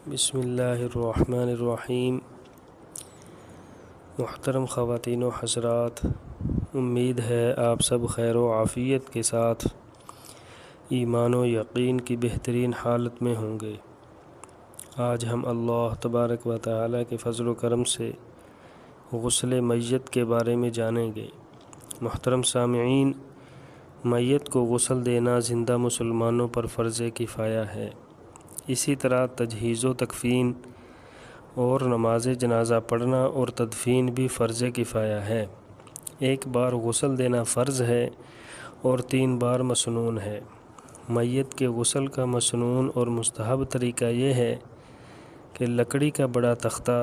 بسم اللہ الرحمن الرحیم۔ محترم خواتین و حضرات، امید ہے آپ سب خیر و عافیت کے ساتھ ایمان و یقین کی بہترین حالت میں ہوں گے۔ آج ہم اللہ تبارک و تعالی کے فضل و کرم سے غسل میت کے بارے میں جانیں گے۔ محترم سامعین، میت کو غسل دینا زندہ مسلمانوں پر فرض کفایہ ہے۔ اسی طرح تجہیز و تکفین اور نماز جنازہ پڑھنا اور تدفین بھی فرض کفایہ ہے۔ ایک بار غسل دینا فرض ہے اور 3 بار مسنون ہے۔ میت کے غسل کا مسنون اور مستحب طریقہ یہ ہے کہ لکڑی کا بڑا تختہ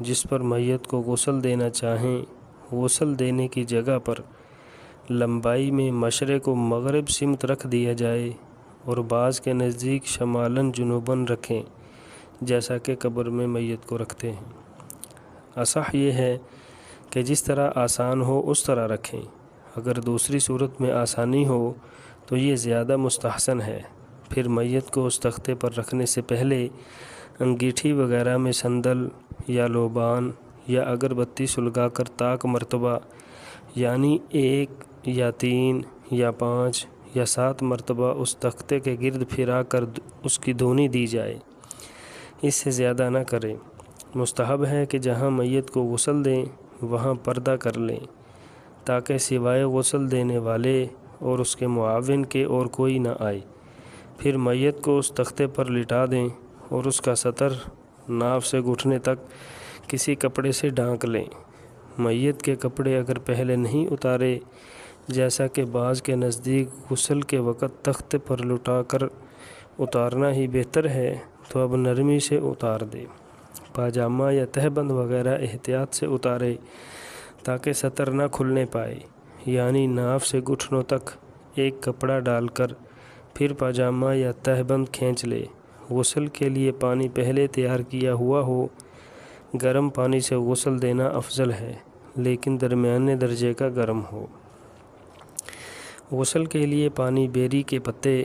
جس پر میت کو غسل دینا چاہیں، غسل دینے کی جگہ پر لمبائی میں مشرق و مغرب سمت رکھ دیا جائے اور بعض کے نزدیک شمالاً جنوباً رکھیں، جیسا کہ قبر میں میت کو رکھتے ہیں۔ اصح یہ ہے کہ جس طرح آسان ہو اس طرح رکھیں۔ اگر دوسری صورت میں آسانی ہو تو یہ زیادہ مستحسن ہے۔ پھر میت کو اس تختے پر رکھنے سے پہلے انگیٹھی وغیرہ میں سندل یا لوبان یا اگربتی سلگا کر طاق مرتبہ، یعنی 1 یا 3 یا 5 یا 7 مرتبہ اس تختے کے گرد پھرا کر اس کی دھونی دی جائے۔ اس سے زیادہ نہ کریں۔ مستحب ہے کہ جہاں میت کو غسل دیں وہاں پردہ کر لیں تاکہ سوائے غسل دینے والے اور اس کے معاون کے اور کوئی نہ آئے۔ پھر میت کو اس تختے پر لٹا دیں اور اس کا سطر ناف سے گھٹنے تک کسی کپڑے سے ڈھانک لیں۔ میت کے کپڑے اگر پہلے نہیں اتارے، جیسا کہ بعض کے نزدیک غسل کے وقت تختے پر لٹا کر اتارنا ہی بہتر ہے، تو اب نرمی سے اتار دے۔ پاجامہ یا تہبند وغیرہ احتیاط سے اتارے تاکہ سطر نہ کھلنے پائے، یعنی ناف سے گھٹنوں تک ایک کپڑا ڈال کر پھر پاجامہ یا تہبند کھینچ لے۔ غسل کے لیے پانی پہلے تیار کیا ہوا ہو۔ گرم پانی سے غسل دینا افضل ہے، لیکن درمیانے درجے کا گرم ہو۔ غسل کے لیے پانی بیری کے پتے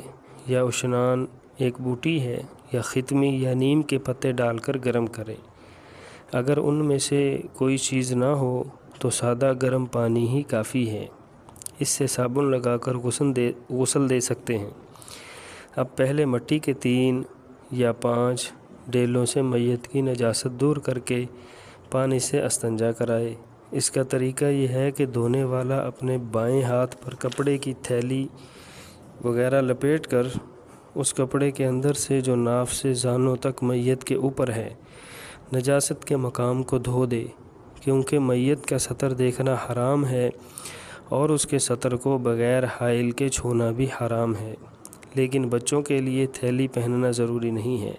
یا اشنان، ایک بوٹی ہے، یا ختمی یا نیم کے پتے ڈال کر گرم کریں۔ اگر ان میں سے کوئی چیز نہ ہو تو سادہ گرم پانی ہی کافی ہے۔ اس سے صابن لگا کر غسل دے سکتے ہیں۔ اب پہلے مٹی کے 3 یا 5 ڈیلوں سے میت کی نجاست دور کر کے پانی سے استنجا کرائے۔ اس کا طریقہ یہ ہے کہ دھونے والا اپنے بائیں ہاتھ پر کپڑے کی تھیلی وغیرہ لپیٹ کر اس کپڑے کے اندر سے جو ناف سے زانوں تک میت کے اوپر ہے، نجاست کے مقام کو دھو دے، کیونکہ میت کا سطر دیکھنا حرام ہے اور اس کے سطر کو بغیر حائل کے چھونا بھی حرام ہے، لیکن بچوں کے لیے تھیلی پہننا ضروری نہیں ہے۔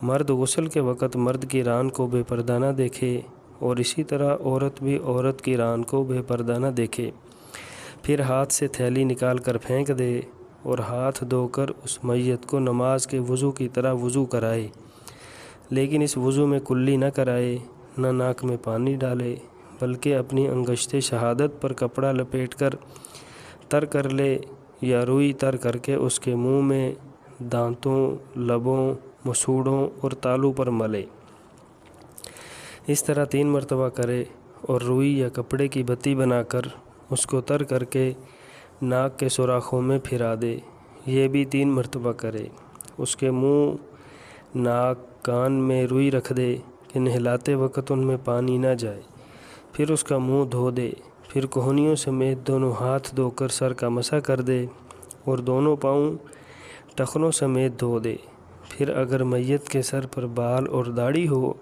مرد غسل کے وقت مرد کی ران کو بے پردہ نہ دیکھے اور اسی طرح عورت بھی عورت کی ران کو بے پردہ نہ دیکھے۔ پھر ہاتھ سے تھیلی نکال کر پھینک دے اور ہاتھ دھو کر اس میت کو نماز کے وضو کی طرح وضو کرائے، لیکن اس وضو میں کلی نہ کرائے، نہ ناک میں پانی ڈالے، بلکہ اپنی انگشت شہادت پر کپڑا لپیٹ کر تر کر لے یا روئی تر کر کے اس کے منہ میں، دانتوں، لبوں، مسوڑوں اور تالو پر ملے۔ اس طرح 3 مرتبہ کرے اور روئی یا کپڑے کی بتی بنا کر اس کو تر کر کے ناک کے سوراخوں میں پھرا دے۔ یہ بھی 3 مرتبہ کرے۔ اس کے منہ، ناک، کان میں روئی رکھ دے کہ نہلاتے وقت ان میں پانی نہ جائے۔ پھر اس کا منہ دھو دے۔ پھر کوہنیوں سمیت دونوں ہاتھ دھو کر سر کا مسح کر دے اور دونوں پاؤں ٹخنوں سمیت دھو دے۔ پھر اگر میت کے سر پر بال اور داڑھی ہو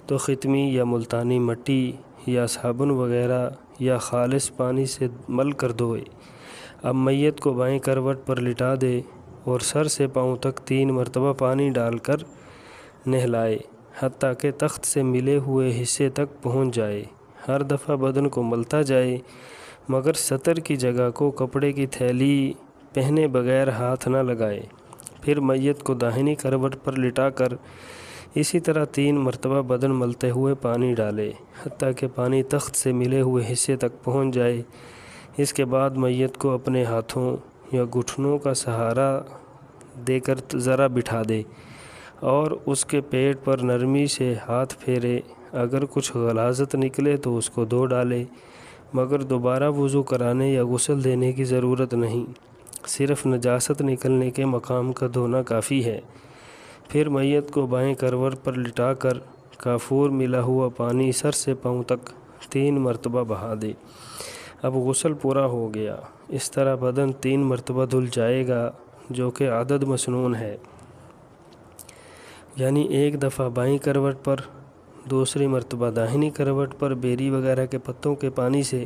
تو ختمی یا ملتانی مٹی یا صابن وغیرہ یا خالص پانی سے مل کر دھوئے۔ اب میت کو بائیں کروٹ پر لٹا دے اور سر سے پاؤں تک 3 مرتبہ پانی ڈال کر نہلائے، حتیٰ کہ تخت سے ملے ہوئے حصے تک پہنچ جائے۔ ہر دفعہ بدن کو ملتا جائے، مگر سطر کی جگہ کو کپڑے کی تھیلی پہنے بغیر ہاتھ نہ لگائے۔ پھر میت کو داہنی کروٹ پر لٹا کر اسی طرح 3 مرتبہ بدن ملتے ہوئے پانی ڈالے، حتیٰ کہ پانی تخت سے ملے ہوئے حصے تک پہنچ جائے۔ اس کے بعد میت کو اپنے ہاتھوں یا گھٹنوں کا سہارا دے کر ذرا بٹھا دے اور اس کے پیٹ پر نرمی سے ہاتھ پھیرے، اگر کچھ غلاظت نکلے تو اس کو دھو ڈالے، مگر دوبارہ وضو کرانے یا غسل دینے کی ضرورت نہیں، صرف نجاست نکلنے کے مقام کا دھونا کافی ہے۔ پھر میت کو بائیں کروٹ پر لٹا کر کافور ملا ہوا پانی سر سے پاؤں تک 3 مرتبہ بہا دے۔ اب غسل پورا ہو گیا۔ اس طرح بدن 3 مرتبہ دھل جائے گا، جو کہ عدد مسنون ہے، یعنی ایک دفعہ بائیں کروٹ پر، دوسری مرتبہ داہنی کروٹ پر بیری وغیرہ کے پتوں کے پانی سے،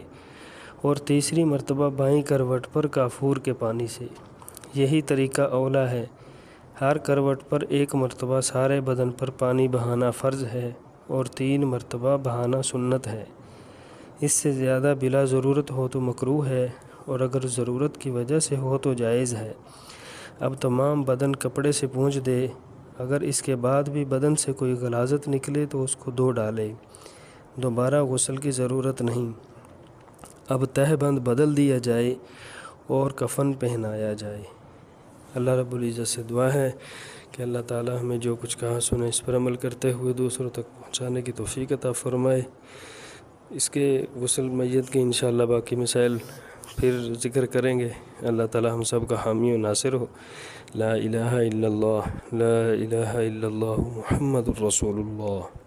اور تیسری مرتبہ بائیں کروٹ پر کافور کے پانی سے۔ یہی طریقہ اولیٰ ہے۔ ہر کروٹ پر 1 مرتبہ سارے بدن پر پانی بہانا فرض ہے اور 3 مرتبہ بہانا سنت ہے۔ اس سے زیادہ بلا ضرورت ہو تو مکروہ ہے، اور اگر ضرورت کی وجہ سے ہو تو جائز ہے۔ اب تمام بدن کپڑے سے پونچھ دے، اگر اس کے بعد بھی بدن سے کوئی غلاظت نکلے تو اس کو دھو ڈالے، دوبارہ غسل کی ضرورت نہیں۔ اب تہہ بند بدل دیا جائے اور کفن پہنایا جائے۔ اللہ رب العزت سے دعا ہے کہ اللہ تعالی ہمیں جو کچھ کہا سنے اس پر عمل کرتے ہوئے دوسروں تک پہنچانے کی توفیق عطا فرمائے۔ اس کے غسل میت کے انشاءاللہ باقی مسائل پھر ذکر کریں گے۔ اللہ تعالی ہم سب کا حامی و ناصر ہو۔ لا الہ الا اللہ، لا الہ الا اللہ، محمد الرسول اللہ۔